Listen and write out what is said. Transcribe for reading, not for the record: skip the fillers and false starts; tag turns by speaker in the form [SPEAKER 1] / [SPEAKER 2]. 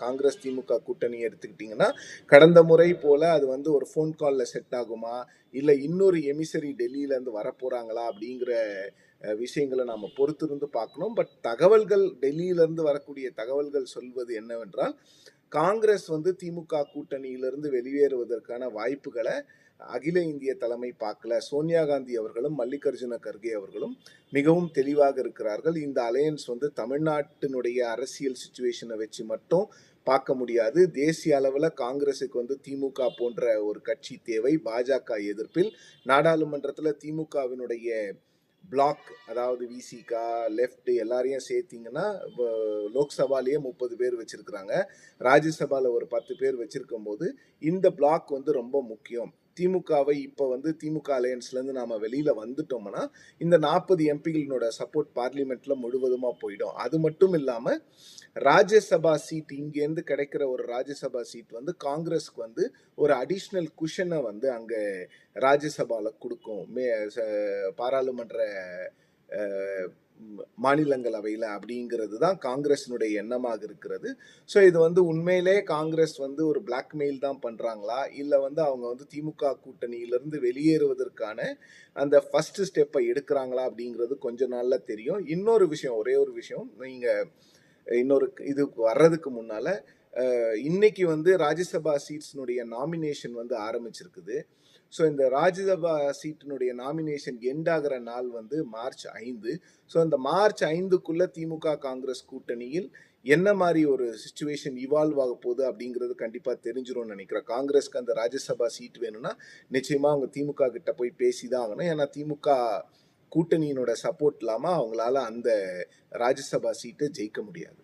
[SPEAKER 1] காங்கிரஸ் திமுக கூட்டணி எடுத்துக்கிட்டிங்கன்னா கடந்த முறை போல அது வந்து ஒரு ஃபோன் காலில் செட் ஆகுமா இல்லை இன்னொரு எமிசரி டெல்லியிலேருந்து வரப்போகிறாங்களா அப்படிங்கிற விஷயங்களை நாம் பொறுத்திருந்து பார்க்கணும். பட் தகவல்கள் டெல்லியிலேருந்து வரக்கூடிய தகவல்கள் சொல்வது என்னவென்றால் காங்கிரஸ் வந்து திமுக கூட்டணியிலிருந்து வெளியேறுவதற்கான வாய்ப்புகளை அகில இந்திய தலைமை பார்க்கல. சோனியா காந்தி அவர்களும் மல்லிகார்ஜுன கர்கே அவர்களும் மிகவும் தெளிவாக இருக்கிறார்கள். இந்த அலையன்ஸ் வந்து தமிழ்நாட்டினுடைய அரசியல் சிச்சுவேஷனை வச்சு மட்டும் பார்க்க முடியாது. தேசிய அளவில் காங்கிரஸுக்கு வந்து திமுக போன்ற ஒரு கட்சி தேவை. பாஜக எதிர்ப்பில் நாடாளுமன்றத்தில் திமுகவினுடைய பிளாக், அதாவது விசிகா லெஃப்ட் எல்லாரையும் சேர்த்திங்கன்னா லோக்சபாலேயே 30 பேர் வச்சிருக்கிறாங்க, ராஜ்யசபாவில் ஒரு 10 பேர் வச்சிருக்கும் போது இந்த பிளாக் வந்து ரொம்ப முக்கியம். திமுகவை இப்போ வந்து திமுக அலையன்ஸ்லேருந்து நாம் வெளியில் வந்துட்டோம்னா இந்த 40 எம்பிகளோட சப்போர்ட் பார்லிமெண்ட்டில் முழுவதுமாக போயிடும். அது மட்டும் இல்லாமல் ராஜ்யசபா சீட், இங்கேருந்து கிடைக்கிற ஒரு ராஜ்யசபா சீட் வந்து காங்கிரஸ்க்கு வந்து ஒரு அடிஷ்னல் குஷனை வந்து அங்கே ராஜ்யசபாவில் கொடுக்கும், பாராளுமன்ற மாநிலங்களவையில் அப்படிங்கிறது தான் காங்கிரஸினுடைய எண்ணமாக இருக்கிறது. ஸோ இது வந்து உண்மையிலே காங்கிரஸ் வந்து ஒரு பிளாக்மெயில் தான் பண்ணுறாங்களா இல்லை வந்து அவங்க வந்து திமுக கூட்டணியிலிருந்து வெளியேறுவதற்கான அந்த ஃபர்ஸ்ட் ஸ்டெப்பை எடுக்கிறாங்களா அப்படிங்கிறது கொஞ்ச நாளில் தெரியும். இன்னொரு விஷயம், ஒரே ஒரு விஷயம், நீங்கள் இன்னொரு இது வர்றதுக்கு முன்னால் இன்னைக்கு வந்து ராஜ்யசபா சீட்ஸ்னுடைய நாமினேஷன் வந்து ஆரம்பிச்சிருக்குது. ஸோ இந்த ராஜ்யசபா சீட்டினுடைய நாமினேஷன் எண்ட் ஆகிற நாள் வந்து மார்ச் 5. ஸோ அந்த மார்ச் 5க்குள்ளே திமுக காங்கிரஸ் கூட்டணியில் என்ன மாதிரி ஒரு சிச்சுவேஷன் இவால்வ் ஆக போகுது அப்படிங்கிறது கண்டிப்பாக தெரிஞ்சிடும்னு நினைக்கிறேன். காங்கிரஸ்க்கு அந்த ராஜ்யசபா சீட் வேணும்னா நிச்சயமாக அவங்க திமுக கிட்ட போய் பேசி தான் ஆகணும். ஏன்னா திமுக கூட்டணியினோட சப்போர்ட் இல்லாமல் அவங்களால அந்த ராஜ்யசபா சீட்டை ஜெயிக்க முடியாது.